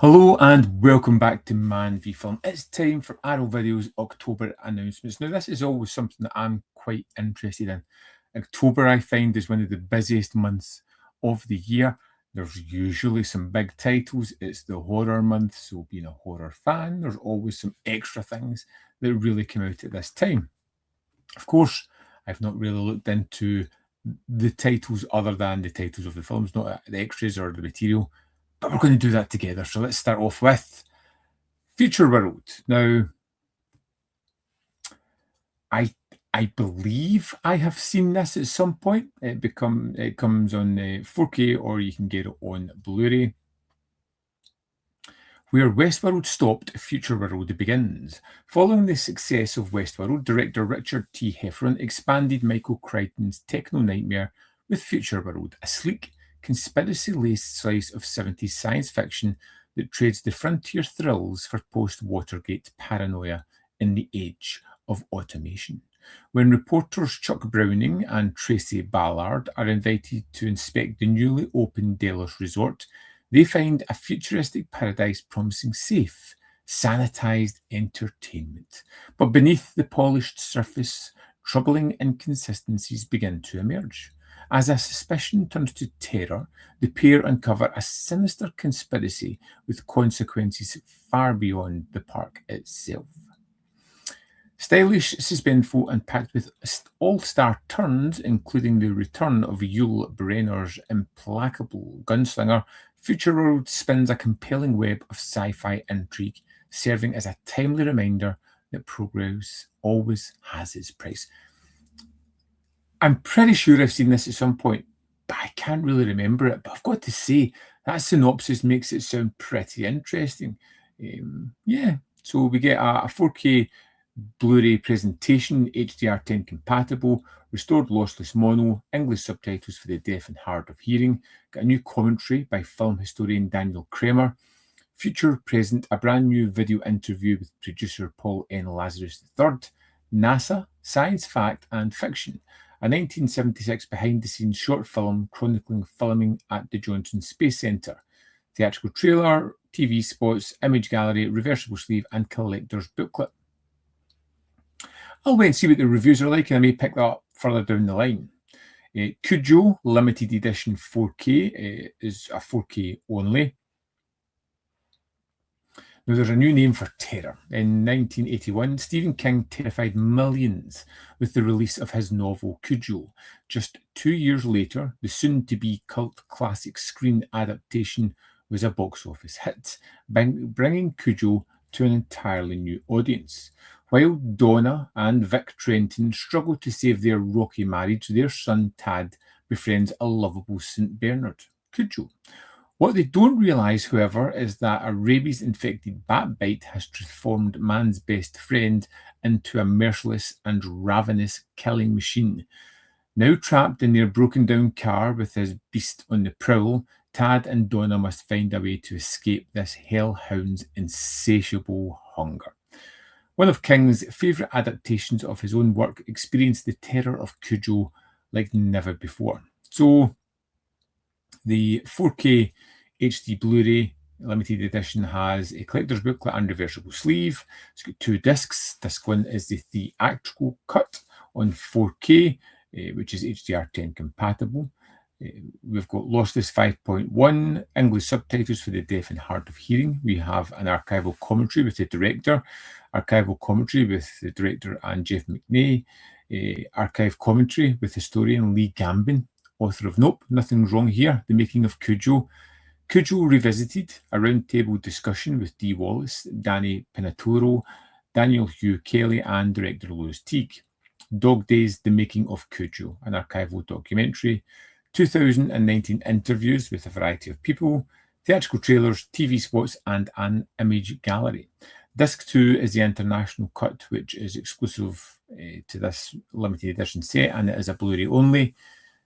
Hello and welcome back to Man v Film. It's time for Arrow Video's October announcements. Now, this is always something that I'm quite interested in. October, I find, is one of the busiest months of the year. There's usually some big titles. It's the horror month, so being a horror fan, there's always some extra things that really come out at this time. Of course, I've not really looked into the titles other than the titles of the films, not the extras or the material. But we're going to do that together. So let's start off with Futureworld. Now, I believe I have seen this at some point. It comes on 4K, or you can get it on Blu-ray. Where Westworld stopped, Futureworld begins. Following the success of Westworld, director Richard T. Heffron expanded Michael Crichton's techno nightmare with Futureworld, a sleek, conspiracy-laced slice of 70s science fiction that trades the frontier thrills for post-Watergate paranoia in the age of automation. When reporters Chuck Browning and Tracy Ballard are invited to inspect the newly opened Delos Resort, they find a futuristic paradise promising safe, sanitized entertainment. But beneath the polished surface, troubling inconsistencies begin to emerge. As a suspicion turns to terror, the pair uncover a sinister conspiracy with consequences far beyond the park itself. Stylish, suspenseful, and packed with all-star turns, including the return of Yul Brynner's implacable gunslinger, Futureworld spins a compelling web of sci-fi intrigue, serving as a timely reminder that progress always has its price. I'm pretty sure I've seen this at some point, but I can't really remember it. But I've got to say, that synopsis makes it sound pretty interesting. Yeah, so we get a 4K Blu-ray presentation, HDR10 compatible, restored lossless mono, English subtitles for the deaf and hard of hearing, got a new commentary by film historian Daniel Kramer, future present, a brand new video interview with producer Paul N. Lazarus III, NASA, science fact and fiction, a 1976 behind-the-scenes short film chronicling filming at the Johnson Space Center, theatrical trailer, TV spots, image gallery, reversible sleeve and collector's booklet. I'll wait and see what the reviews are like, and I may pick that up further down the line. Cujo limited edition 4K is a 4K only. Now, there's a new name for terror. In 1981, Stephen King terrified millions with the release of his novel Cujo. Just 2 years later, the soon-to-be cult classic screen adaptation was a box office hit, bringing Cujo to an entirely new audience. While Donna and Vic Trenton struggle to save their rocky marriage, their son Tad befriends a lovable St. Bernard, Cujo. What they don't realise, however, is that a rabies-infected bat bite has transformed man's best friend into a merciless and ravenous killing machine. Now trapped in their broken-down car with his beast on the prowl, Tad and Donna must find a way to escape this hellhound's insatiable hunger. One of King's favourite adaptations of his own work experienced the terror of Cujo like never before. So, the 4K HD Blu-ray limited edition has a collector's booklet and reversible sleeve. It's got 2 discs. Disc 1 is the theatrical cut on 4K, which is HDR10 compatible. We've got lossless 5.1, English subtitles for the deaf and hard of hearing. We have an archival commentary with the director, archival commentary with the director and Jeff McNay, archive commentary with historian Lee Gambin, author of Nope, Nothing's Wrong Here, The Making of Cujo. Cujo Revisited, a roundtable discussion with Dee Wallace, Danny Pinaturo, Daniel Hugh Kelly, and director Louis Teague. Dog Days, The Making of Cujo, an archival documentary. 2019 interviews with a variety of people, theatrical trailers, TV spots, and an image gallery. Disc 2 is the international cut, which is exclusive to this limited edition set, and it is a Blu-ray only.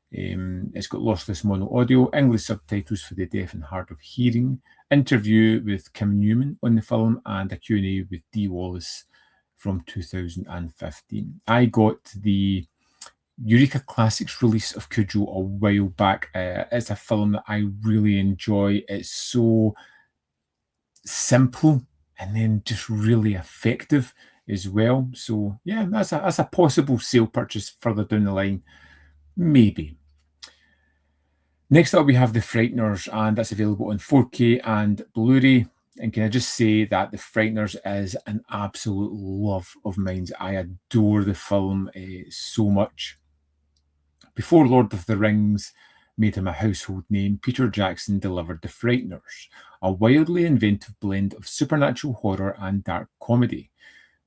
It's got lossless mono audio, English subtitles for the deaf and hard of hearing, interview with Kim Newman on the film, and a Q&A with Dee Wallace from 2015. I got the Eureka Classics release of Cujo a while back. It's a film that I really enjoy. It's so simple and then just really effective as well. So yeah, that's a possible sale purchase further down the line, maybe. Next up, we have The Frighteners, and that's available on 4K and Blu-ray. And can I just say that The Frighteners is an absolute love of mine. I adore the film so much. Before Lord of the Rings made him a household name, Peter Jackson delivered The Frighteners, a wildly inventive blend of supernatural horror and dark comedy.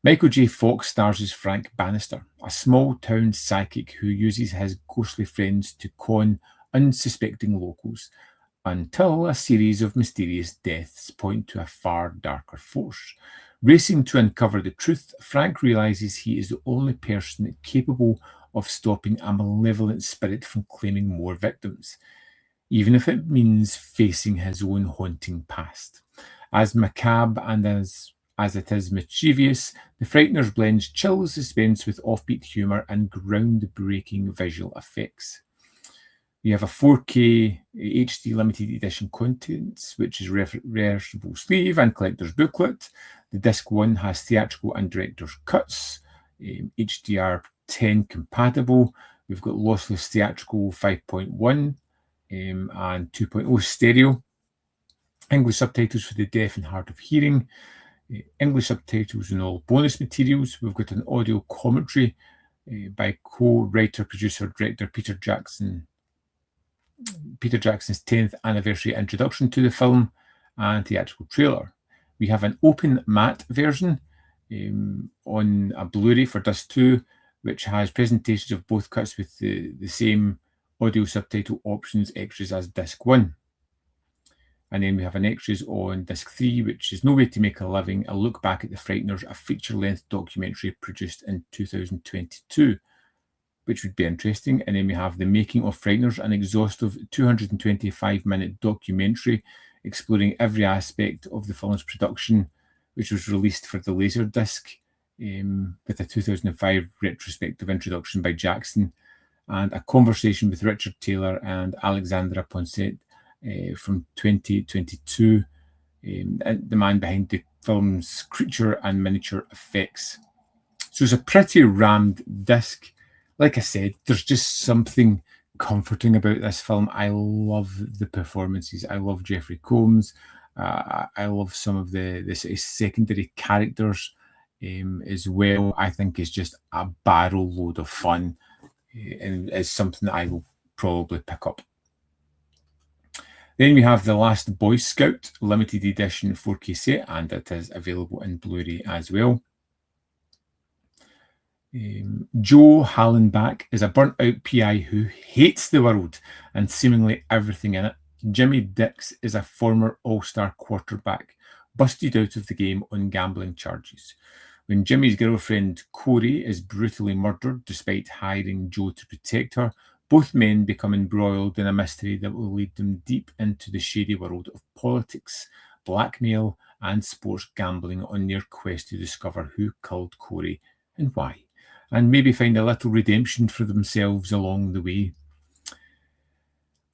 Michael J. Fox stars as Frank Bannister, a small-town psychic who uses his ghostly friends to con unsuspecting locals until a series of mysterious deaths point to a far darker force. Racing to uncover the truth, Frank realizes he is the only person capable of stopping a malevolent spirit from claiming more victims, even if it means facing his own haunting past. As macabre and as it is mischievous, The Frighteners blends chill suspense with offbeat humour and groundbreaking visual effects. You have a 4K HD limited edition contents, which is reversible sleeve and collector's booklet. The disc 1 has theatrical and director's cuts, HDR10 compatible. We've got lossless theatrical 5.1 and 2.0 stereo. English subtitles for the deaf and hard of hearing. English subtitles and all bonus materials. We've got an audio commentary by co-writer, producer, director Peter Jackson's 10th anniversary introduction to the film and theatrical trailer. We have an open matte version on a Blu-ray for disc 2, which has presentations of both cuts with the same audio subtitle options extras as disc 1. And then we have an extras on disc 3, which is No Way to Make a Living, a look back at The Frighteners, a feature-length documentary produced in 2022, which would be interesting. And then we have The Making of Frighteners, an exhaustive 225-minute documentary exploring every aspect of the film's production, which was released for the Laserdisc with a 2005 retrospective introduction by Jackson, and a conversation with Richard Taylor and Alexandra Poncet from 2022, the man behind the film's creature and miniature effects. So it's a pretty rammed disc. Like I said, there's just something comforting about this film. I love the performances. I love Jeffrey Combs. I love some of the sort of secondary characters as well. I think it's just a barrel load of fun, and it's something that I will probably pick up. Then we have The Last Boy Scout limited edition 4K set, and it is available in Blu-ray as well. Joe Hallenbach is a burnt-out PI who hates the world and seemingly everything in it. Jimmy Dix is a former all-star quarterback, busted out of the game on gambling charges. When Jimmy's girlfriend Corey is brutally murdered despite hiring Joe to protect her, both men become embroiled in a mystery that will lead them deep into the shady world of politics, blackmail, and sports gambling on their quest to discover who killed Corey and why, and maybe find a little redemption for themselves along the way.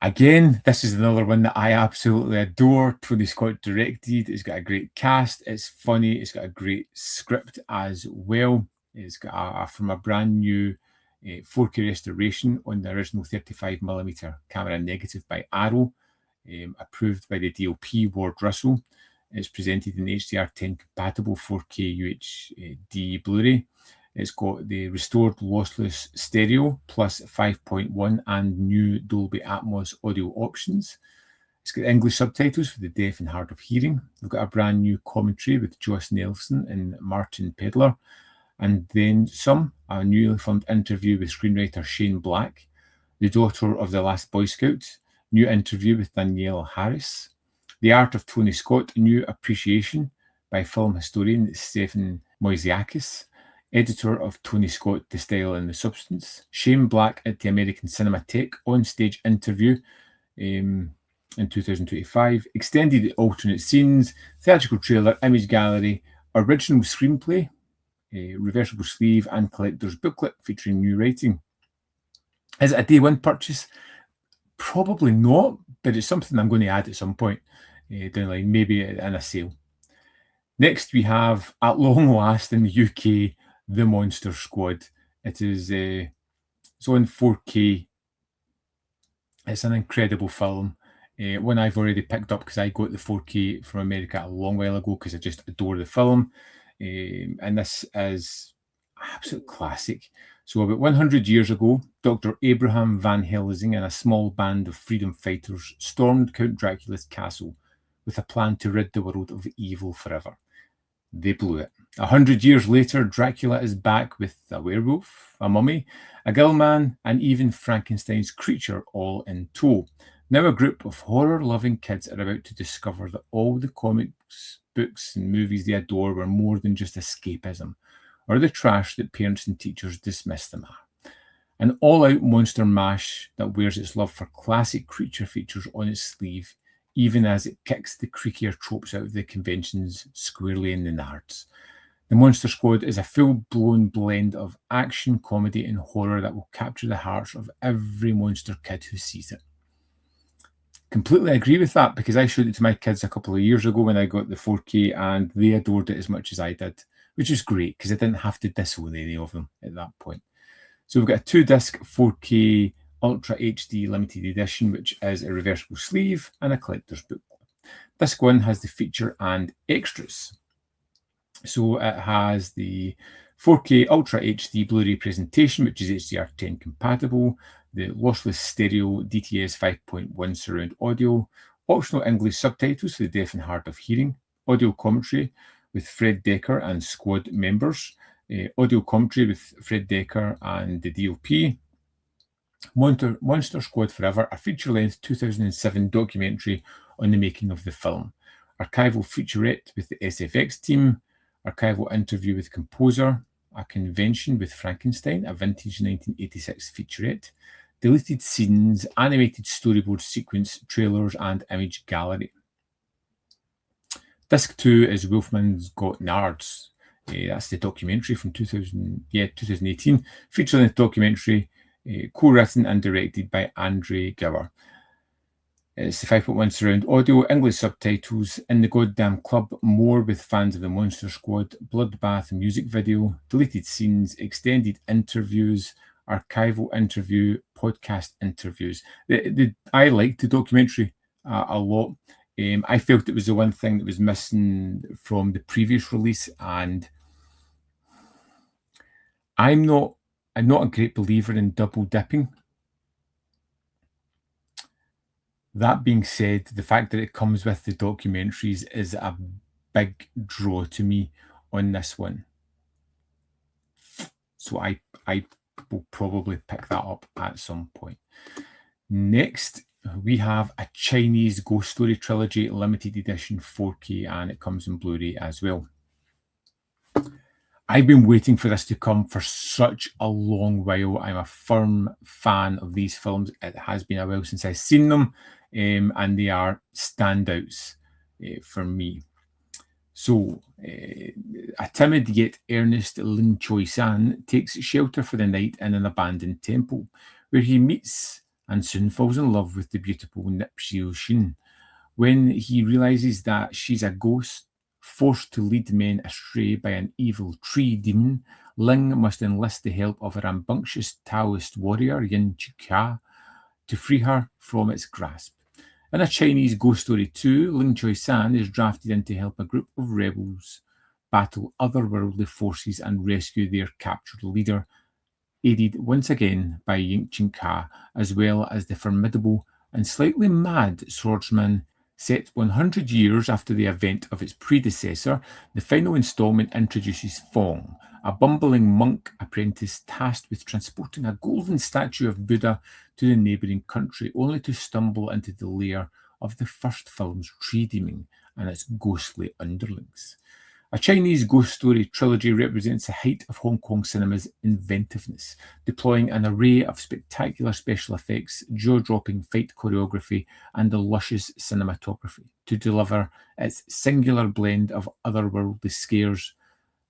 Again, this is another one that I absolutely adore. Tony Scott directed. It's got a great cast. It's funny. It's got a great script as well. It's got from a brand new 4K restoration on the original 35mm camera negative by R.O.T.O.R, approved by the DOP Ward Russell. It's presented in HDR10 compatible 4K UHD Blu-ray. It's got the restored lossless stereo plus 5.1 and new Dolby Atmos audio options. It's got English subtitles for the deaf and hard of hearing. We've got a brand new commentary with Joss Nelson and Martin Pedler. And then a newly filmed interview with screenwriter Shane Black, the daughter of the last Boy Scout, new interview with Danielle Harris, The Art of Tony Scott, new appreciation by film historian Stephen Moisiakis, editor of Tony Scott, The Style and the Substance, Shane Black at the American Cinematheque on-stage interview in 2025, extended alternate scenes, theatrical trailer, image gallery, original screenplay, reversible sleeve, and collector's booklet featuring new writing. Is it a day one purchase? Probably not, but it's something I'm going to add at some point down the line, maybe in a sale. Next, we have, at long last in the UK, The Monster Squad. It is it's on 4K. It's an incredible film. One I've already picked up because I got the 4K from America a long while ago because I just adore the film. And this is absolute classic. So about 100 years ago, Dr. Abraham Van Helsing and a small band of freedom fighters stormed Count Dracula's castle with a plan to rid the world of evil forever. They blew it. 100 years later, Dracula is back with a werewolf, a mummy, a gill man, and even Frankenstein's creature all in tow. Now, a group of horror loving kids are about to discover that all the comics, books, and movies they adore were more than just escapism or the trash that parents and teachers dismiss them as. An all out monster mash that wears its love for classic creature features on its sleeve, even as it kicks the creakier tropes out of the conventions squarely in the nards. The Monster Squad is a full blown blend of action, comedy, and horror that will capture the hearts of every monster kid who sees it. Completely agree with that because I showed it to my kids a couple of years ago when I got the 4K and they adored it as much as I did, which is great because I didn't have to disown any of them at that point. So we've got a 2-disc 4K Ultra HD limited edition, which is a reversible sleeve and a collector's book. Disc 1 has the feature and extras. So it has the 4K Ultra HD Blu-ray presentation, which is HDR10 compatible, the lossless stereo DTS 5.1 surround audio, optional English subtitles for the deaf and hard of hearing, audio commentary with Fred Dekker and squad members, audio commentary with Fred Dekker and the DOP, Monster Squad Forever, a feature-length 2007 documentary on the making of the film, archival featurette with the SFX team, archival interview with composer, a convention with Frankenstein, a vintage 1986 featurette, deleted scenes, animated storyboard sequence, trailers, and image gallery. Disc 2 is Wolfman's Got Nards. That's the documentary from 2018, feature-length documentary, co-written and directed by Andre Gower. It's the 5.1 surround audio, English subtitles, In the Goddamn Club, more with fans of the Monster Squad, Bloodbath music video, deleted scenes, extended interviews, archival interview, podcast interviews. I liked the documentary a lot. I felt it was the one thing that was missing from the previous release, and I'm not a great believer in double dipping. That being said, the fact that it comes with the documentaries is a big draw to me on this one. So I will probably pick that up at some point. Next, we have a Chinese Ghost Story Trilogy limited edition 4K, and it comes in Blu-ray as well. I've been waiting for this to come for such a long while. I'm a firm fan of these films. It has been a while since I've seen them, and they are standouts for me. So, a timid yet earnest Lin Choi-san takes shelter for the night in an abandoned temple, where he meets and soon falls in love with the beautiful Nip Shin. When he realizes that she's a ghost, forced to lead men astray by an evil tree demon, Ling must enlist the help of a rambunctious Taoist warrior, Yin Chika, to free her from its grasp. In a Chinese Ghost Story 2, Ling Choi-san is drafted in to help a group of rebels battle otherworldly forces and rescue their captured leader, aided once again by Yin Chika, as well as the formidable and slightly mad swordsman. Set 100 years after the event of its predecessor, the final installment introduces Fong, a bumbling monk apprentice tasked with transporting a golden statue of Buddha to the neighbouring country, only to stumble into the lair of the first film's tree demon and its ghostly underlings. A Chinese Ghost Story trilogy represents the height of Hong Kong cinema's inventiveness, deploying an array of spectacular special effects, jaw-dropping fight choreography, and a luscious cinematography to deliver its singular blend of otherworldly scares,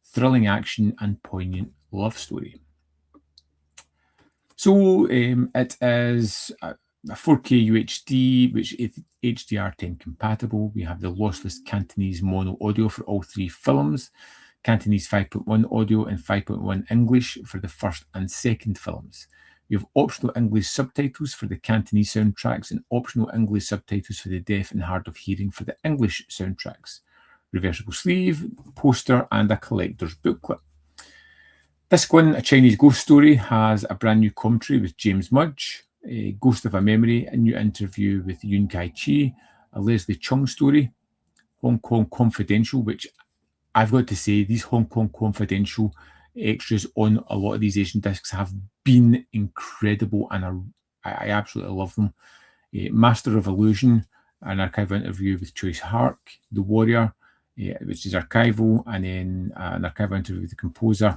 thrilling action, and poignant love story. So it is a 4K UHD, which HDR10 compatible. We have the lossless Cantonese mono audio for all three films, Cantonese 5.1 audio and 5.1 English for the first and second films. We have optional English subtitles for the Cantonese soundtracks and optional English subtitles for the deaf and hard of hearing for the English soundtracks. Reversible sleeve, poster, and a collector's booklet. Disc 1, A Chinese Ghost Story, has a brand new commentary with James Mudge, a Ghost of a Memory, a new interview with Yun Kai-chi, a Leslie Chung story, Hong Kong Confidential, which I've got to say, these Hong Kong Confidential extras on a lot of these Asian discs have been incredible, and I absolutely love them. Master of Illusion, an archival interview with Choice Hark, The Warrior, which is archival, and then an archival interview with the composer.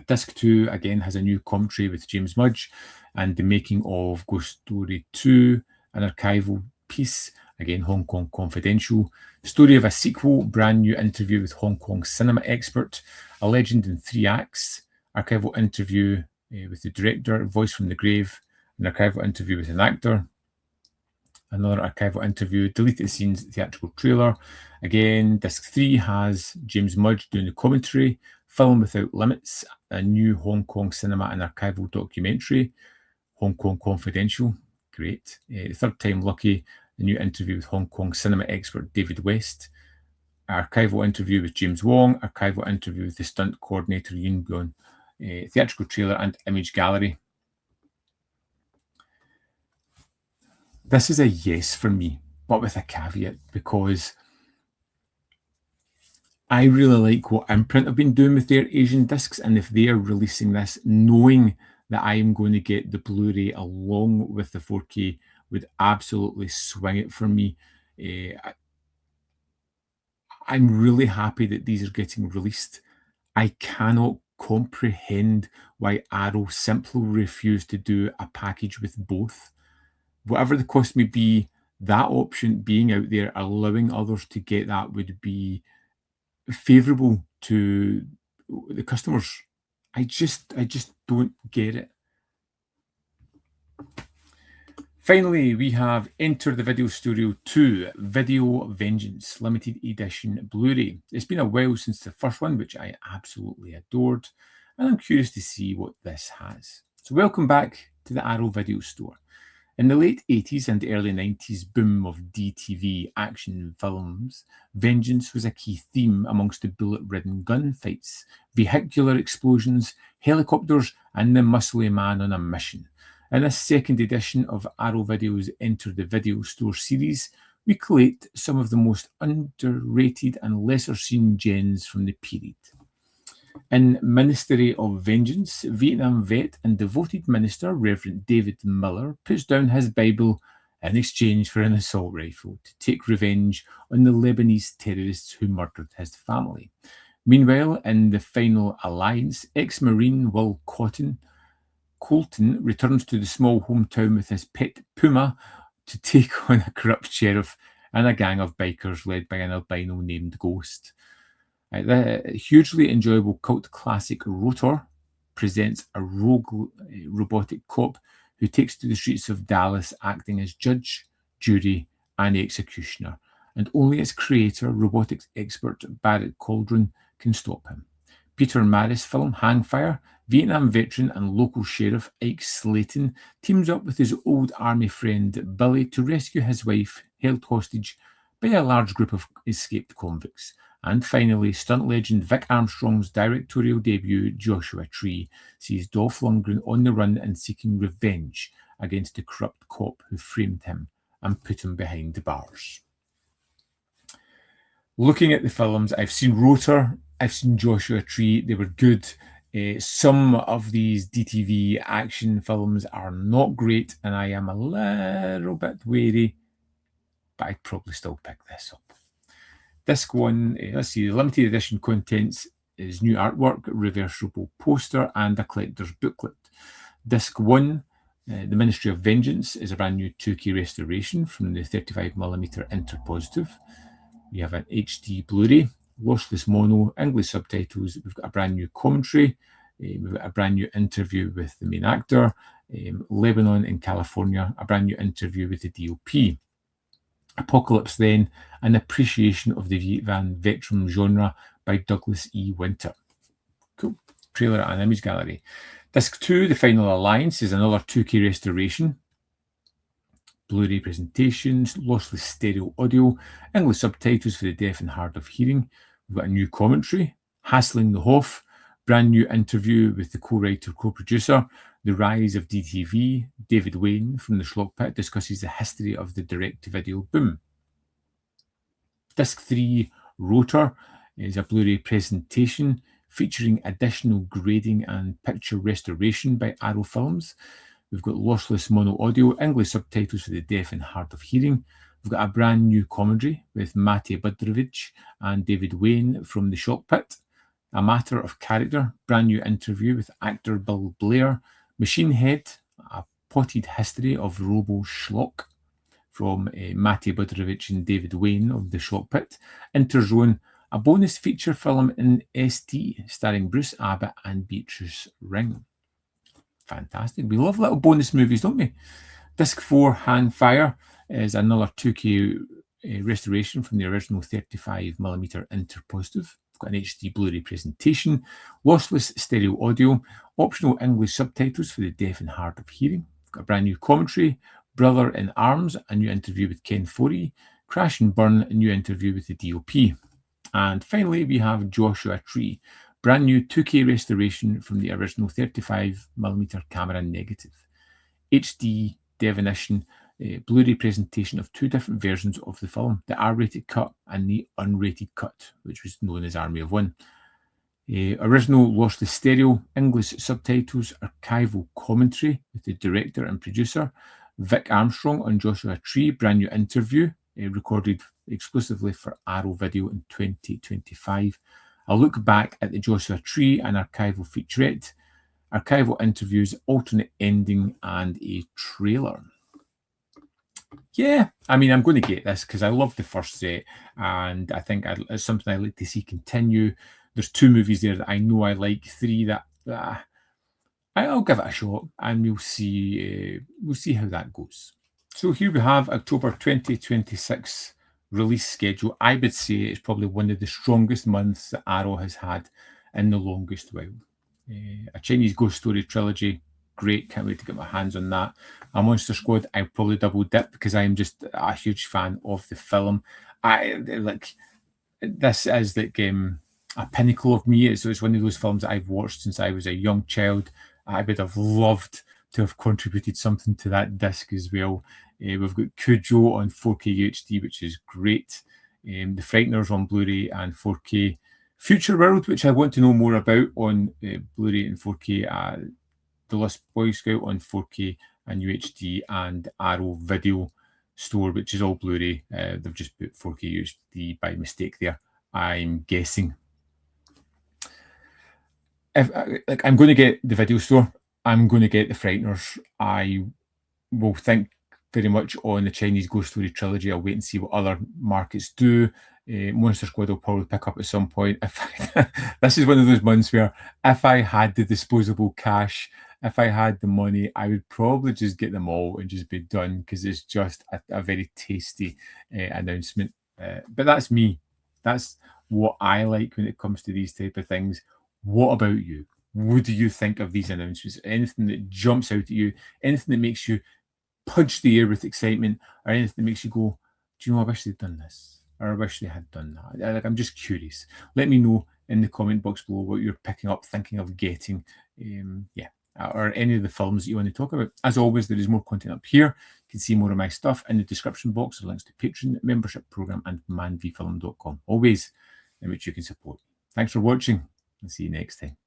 Disc 2, again, has a new commentary with James Mudge and the making of Ghost Story 2, an archival piece, again, Hong Kong Confidential. Story of a sequel, brand new interview with Hong Kong cinema expert. A Legend in 3 Acts, archival interview with the director, Voice from the Grave, an archival interview with an actor. Another archival interview, deleted scenes, theatrical trailer. Again, disc 3 has James Mudge doing the commentary. Film Without Limits, a new Hong Kong cinema and archival documentary. Hong Kong Confidential, great. Third Time Lucky, a new interview with Hong Kong cinema expert David West. Archival interview with James Wong. Archival interview with the stunt coordinator Yun Byun. Theatrical trailer and image gallery. This is a yes for me, but with a caveat, because I really like what Imprint have been doing with their Asian discs, and if they are releasing this, knowing that I am going to get the Blu-ray along with the 4K would absolutely swing it for me. I'm really happy that these are getting released. I cannot comprehend why R.O.T.O.R simply refused to do a package with both. Whatever the cost may be, that option being out there, allowing others to get that would be favourable to the customers. I just don't get it. Finally, we have Enter the Video Studio 2 Video Vengeance Limited Edition Blu-ray. It's been a while since the first one, which I absolutely adored, and I'm curious to see what this has. So welcome back to the R.O.T.O.R Video Store. In the late 80s and early 90s boom of DTV action films, vengeance was a key theme amongst the bullet-ridden gunfights, vehicular explosions, helicopters, and the muscly man on a mission. In this second edition of R.O.T.O.R Video's Enter the Video Store series, we collate some of the most underrated and lesser-seen gems from the period. In Ministry of Vengeance, Vietnam vet and devoted minister Reverend David Miller puts down his Bible in exchange for an assault rifle to take revenge on the Lebanese terrorists who murdered his family. Meanwhile, in The Final Alliance, ex-Marine Will Colton returns to the small hometown with his pet Puma to take on a corrupt sheriff and a gang of bikers led by an albino named Ghost. The hugely enjoyable cult classic R.O.T.O.R presents a rogue robotic cop who takes to the streets of Dallas acting as judge, jury, and executioner, and only its creator, robotics expert Barrett Cauldron, can stop him. Peter Maris' film Hangfire, Vietnam veteran and local sheriff Ike Slayton teams up with his old army friend Billy to rescue his wife, held hostage by a large group of escaped convicts. And finally, stunt legend Vic Armstrong's directorial debut, Joshua Tree, sees Dolph Lundgren on the run and seeking revenge against the corrupt cop who framed him and put him behind the bars. Looking at the films, I've seen R.O.T.O.R, I've seen Joshua Tree, they were good. Some of these DTV action films are not great, and I am a little bit wary, but I'd probably still pick this up. Disc 1, let's see, the limited edition contents is new artwork, reversible poster, and a collector's booklet. Disc 1, The Ministry of Vengeance, is a brand new 2K restoration from the 35mm interpositive. We have an HD Blu-ray, lossless mono, English subtitles. We've got a brand new commentary. We've got a brand new interview with the main actor. Lebanon in California, a brand new interview with the DOP. Apocalypse Then, An Appreciation of the Vietnam Veteran Genre by Douglas E. Winter. Cool. Trailer and image gallery. Disc 2, The Final Alliance, is another 2K restoration. Blu-ray presentations, lossless stereo audio, English subtitles for the deaf and hard of hearing. We've got a new commentary, Hassling the Hoff, brand new interview with the co-writer, co-producer, The Rise of DTV. David Wayne from the Schlock Pit discusses the history of the direct-to-video boom. Disc 3, R.O.T.O.R, is a Blu-ray presentation featuring additional grading and picture restoration by Arrow Films. We've got lossless mono audio, English subtitles for the deaf and hard of hearing. We've got a brand new commentary with Mate Budrovich and David Wayne from the Schlock Pit. A Matter of Character, brand new interview with actor Bill Blair. Machine Head, a potted history of Robo Schlock from Mate Budrovich and David Wayne of the Schlock Pit. Interzone, a bonus feature film in ST starring Bruce Abbott and Beatrice Ring. Fantastic. We love little bonus movies, don't we? Disc 4, Hang Fire, is another 2K restoration from the original 35mm interpositive. We've got an HD Blu-ray presentation, lossless stereo audio, optional English subtitles for the deaf and hard of hearing. We've got a brand new commentary, Brother in Arms, a new interview with Ken Foree, Crash and Burn, a new interview with the DOP. And finally, we have Joshua Tree, brand new 2K restoration from the original 35mm camera negative. HD definition, Blu-ray presentation of 2 different versions of the film, the R-rated cut and the unrated cut, which was known as Army of One. Original lossless stereo, English subtitles, archival commentary with the director and producer, Vic Armstrong on Joshua Tree, brand new interview, recorded exclusively for Arrow Video in 2025. A look back at the Joshua Tree and archival featurette, archival interviews, alternate ending, and a trailer. Yeah, I mean, I'm going to get this because I love the first set, and I think it's something I'd like to see continue. There's 2 movies there that I know I like, 3 that I'll give it a shot, and we'll see how that goes. So here we have October 2026 release schedule. I would say it's probably one of the strongest months that Arrow has had in the longest while. A Chinese Ghost Story trilogy, great, can't wait to get my hands on that. A Monster Squad, I'll probably double dip because I am just a huge fan of the film. This is like a pinnacle of me. It's one of those films that I've watched since I was a young child. I would have loved to have contributed something to that disc as well. We've got Cujo on 4K UHD, which is great. The Frighteners on Blu-ray and 4K. Futureworld, which I want to know more about, on Blu-ray and 4K. The Lost Boy Scout on 4K and UHD, and Arrow Video Store, which is all Blu-ray. They've just put 4K UHD by mistake there, I'm guessing. If I'm going to get the Video Store, I'm going to get the Frighteners. I will think very much on the Chinese Ghost Story trilogy. I'll wait and see what other markets do. Monster Squad will probably pick up at some point. This is one of those months where if I had the disposable cash, if I had the money, I would probably just get them all and just be done, because it's just a very tasty announcement. But that's me. That's what I like when it comes to these type of things. What about you? What do you think of these announcements? Anything that jumps out at you? Anything that makes you punch the air with excitement, or anything that makes you go, do you know, I wish they'd done this, or I wish they had done that? I'm just curious. Let me know in the comment box below what you're picking up, thinking of getting, or any of the films that you want to talk about. As always, there is more content up here. You can see more of my stuff in the description box. Links to Patreon, membership program, and manvfilm.com, always in which you can support. Thanks for watching, and see you next time.